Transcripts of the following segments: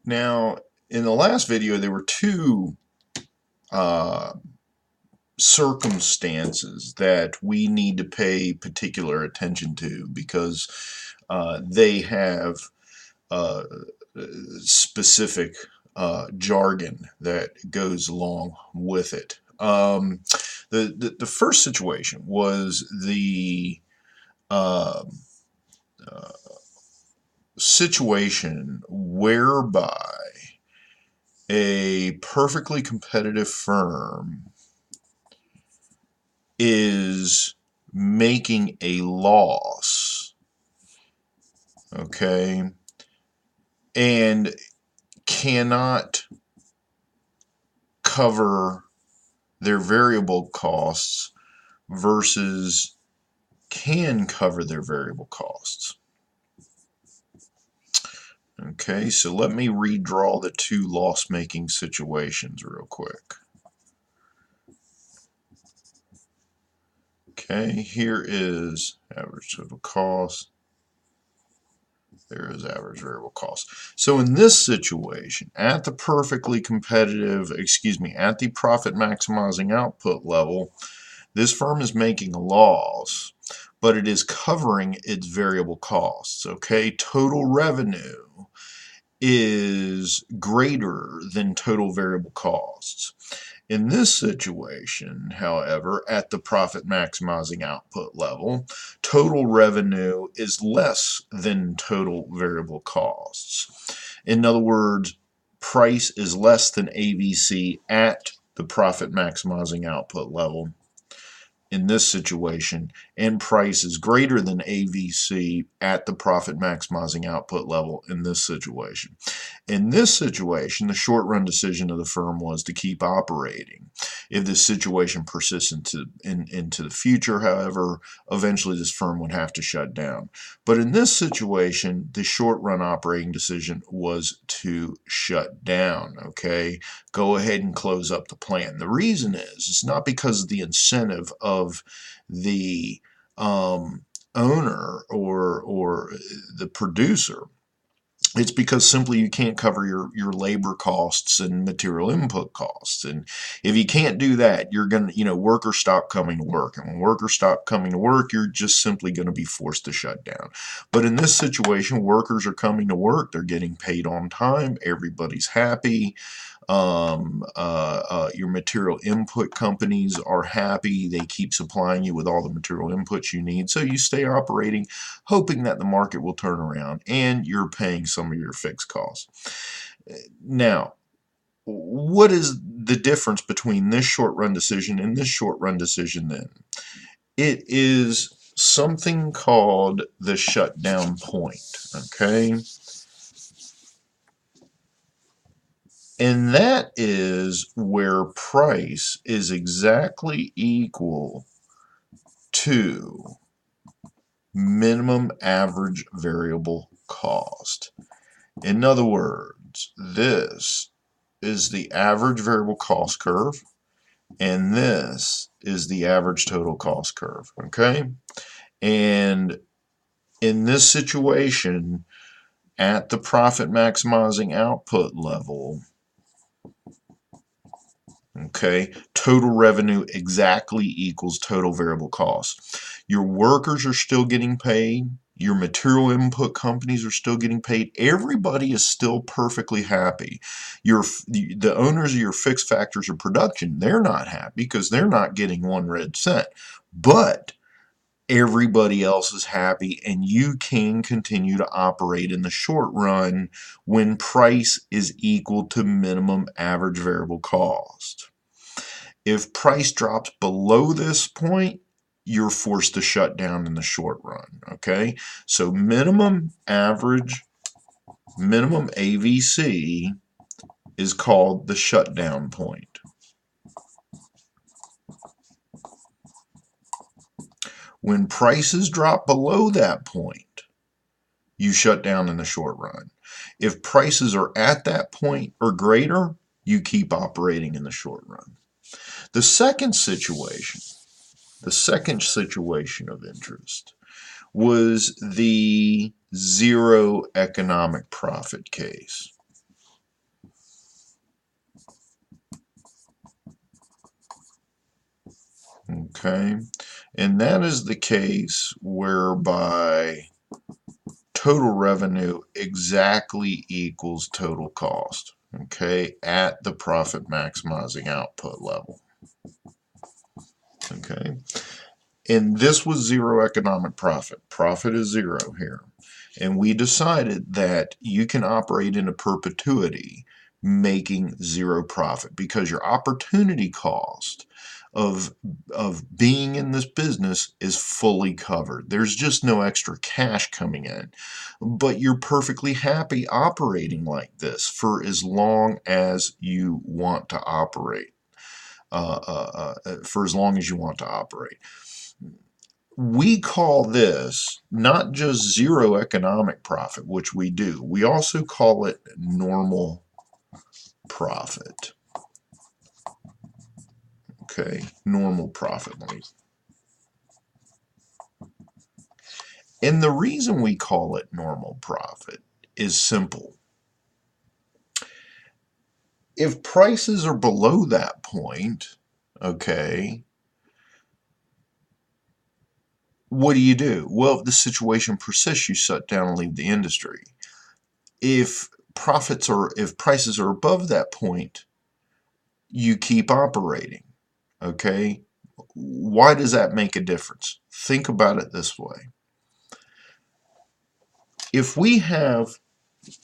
Now, in the last video, there were two uh, circumstances that we need to pay particular attention to because they have uh, specific jargon that goes along with it. The first situation was the uh, uh, situation whereby a perfectly competitive firm is making a loss, okay, and cannot cover their variable costs versus can cover their variable costs. Okay, so let me redraw the two loss-making situations real quick. Okay, here is average total cost. There is average variable cost. So in this situation, at the perfectly competitive, at the profit maximizing output level, this firm is making a loss, but it is covering its variable costs. Okay, total revenue is greater than total variable costs. In this situation, however, at the profit maximizing output level, total revenue is less than total variable costs. In other words, price is less than AVC at the profit maximizing output level in this situation, and price is greater than AVC at the profit maximizing output level in this situation. In this situation, the short run decision of the firm was to keep operating. If this situation persists into the future, however, eventually this firm would have to shut down. But in this situation, the short run operating decision was to shut down, okay? Go ahead and close up the plan. The reason is, it's not because of the incentive of the owner or the producer. It's because simply you can't cover your labor costs and material input costs. And if you can't do that, you're going to, workers stop coming to work. And when workers stop coming to work, you're just simply going to be forced to shut down. But in this situation, workers are coming to work. They're getting paid on time. Everybody's happy. Your material input companies are happy. They keep supplying you with all the material inputs you need. So you stay operating, hoping that the market will turn around and you're paying some of your fixed costs. Now, what is the difference between this short run decision and this short run decision then? It is something called the shutdown point, okay? And that is where price is exactly equal to minimum average variable cost. In other words, this is the average variable cost curve, and this is the average total cost curve, okay? And in this situation, at the profit maximizing output level, okay, total revenue exactly equals total variable cost. Your workers are still getting paid. Your material input companies are still getting paid. Everybody is still perfectly happy. The owners of your fixed factors of production, they're not happy because they're not getting 1 red cent. But everybody else is happy, and you can continue to operate in the short run when price is equal to minimum average variable cost. If price drops below this point, you're forced to shut down in the short run, okay? So minimum AVC is called the shutdown point. When prices drop below that point, you shut down in the short run. If prices are at that point or greater, you keep operating in the short run. The second situation of interest was the zero economic profit case. Okay, and that is the case whereby total revenue exactly equals total cost, okay, at the profit maximizing output level. Okay, and this was zero economic profit. Profit is zero here. And we decided that you can operate into perpetuity making zero profit because your opportunity cost of being in this business is fully covered. There's just no extra cash coming in. But you're perfectly happy operating like this for as long as you want to operate. For as long as you want to operate. We call this not just zero economic profit, which we do. We also call it normal profit. Okay, normal profit. And the reason we call it normal profit is simple. If prices are below that point, okay, what do? Well, if the situation persists, you shut down and leave the industry. If prices are above that point, you keep operating. Okay? Why does that make a difference? Think about it this way. If we have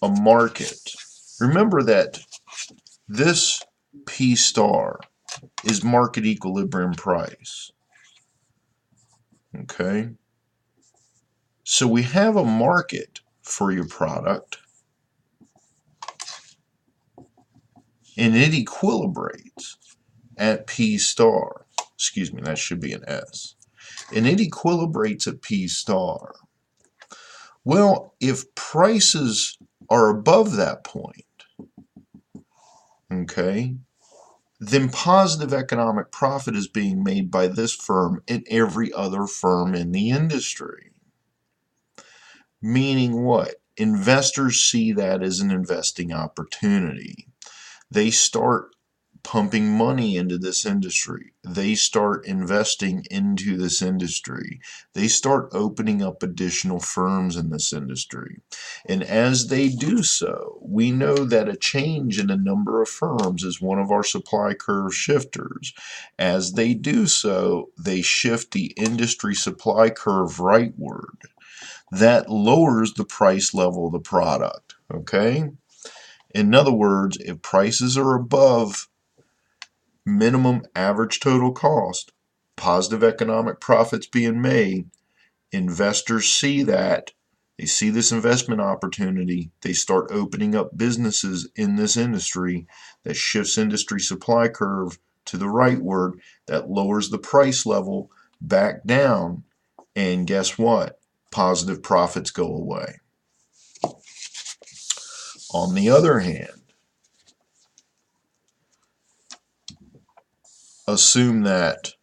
a market, remember that this P star is market equilibrium price. Okay? So we have a market for your product and it equilibrates at P star. Excuse me, that should be an S. And it equilibrates at P star. Well, if prices are above that point, okay, then positive economic profit is being made by this firm and every other firm in the industry. Meaning what? Investors see that as an investing opportunity. They start pumping money into this industry. They start investing into this industry. They start opening up additional firms in this industry. And as they do so, we know that a change in the number of firms is one of our supply curve shifters. As they do so, they shift the industry supply curve rightward. That lowers the price level of the product. Okay? In other words, if prices are above minimum average total cost, positive economic profits being made, investors see that, they see this investment opportunity, they start opening up businesses in this industry that shifts industry supply curve to the rightward, that lowers the price level back down, and guess what? Positive profits go away. On the other hand, assume that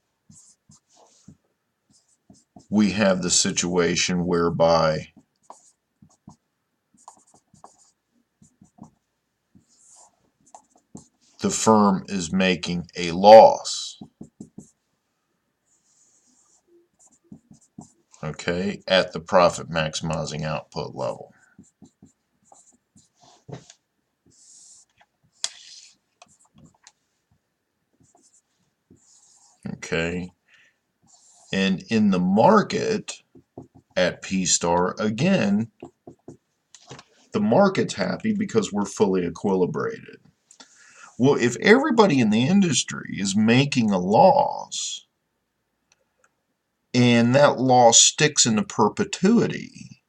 we have the situation whereby the firm is making a loss, okay, at the profit maximizing output level. Okay, and in the market at P star, again, the market's happy because we're fully equilibrated. Well, if everybody in the industry is making a loss and that loss sticks into perpetuity,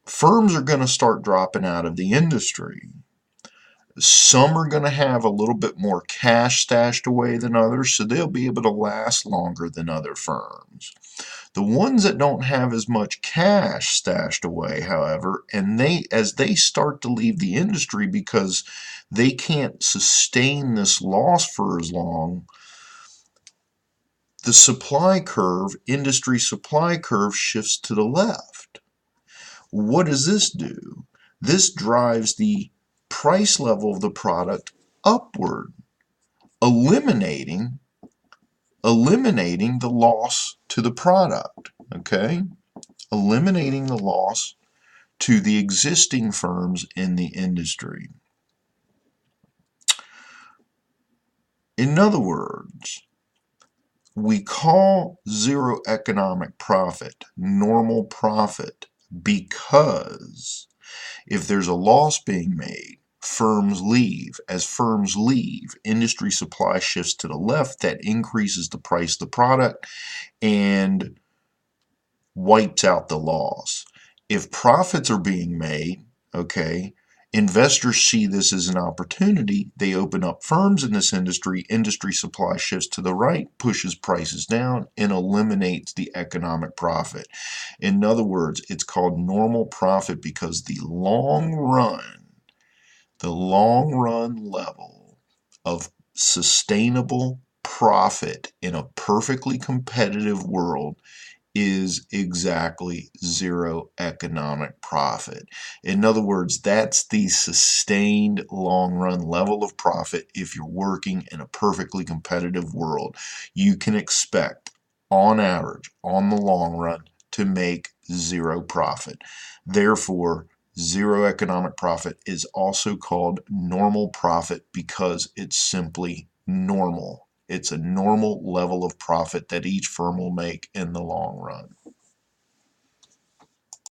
firms are going to start dropping out of the industry. Some are going to have a little bit more cash stashed away than others, so they'll be able to last longer than other firms. The ones that don't have as much cash stashed away, however, and as they start to leave the industry because they can't sustain this loss for as long, the supply curve, industry supply curve, shifts to the left. What does this do? This drives the price level of the product upward, eliminating eliminating the loss to the product, okay? Eliminating the loss to the existing firms in the industry. In other words, we call zero economic profit normal profit because if there's a loss being made, firms leave. As firms leave, industry supply shifts to the left. That increases the price of the product and wipes out the loss. If profits are being made, okay, investors see this as an opportunity. They open up firms in this industry. Industry supply shifts to the right, pushes prices down, and eliminates the economic profit. In other words, it's called normal profit because the long run level of sustainable profit in a perfectly competitive world is exactly zero economic profit. In other words, that's the sustained long run level of profit. If you're working in a perfectly competitive world, you can expect on average, on the long run, to make zero profit. Therefore, zero economic profit is also called normal profit because it's simply normal. It's a normal level of profit that each firm will make in the long run.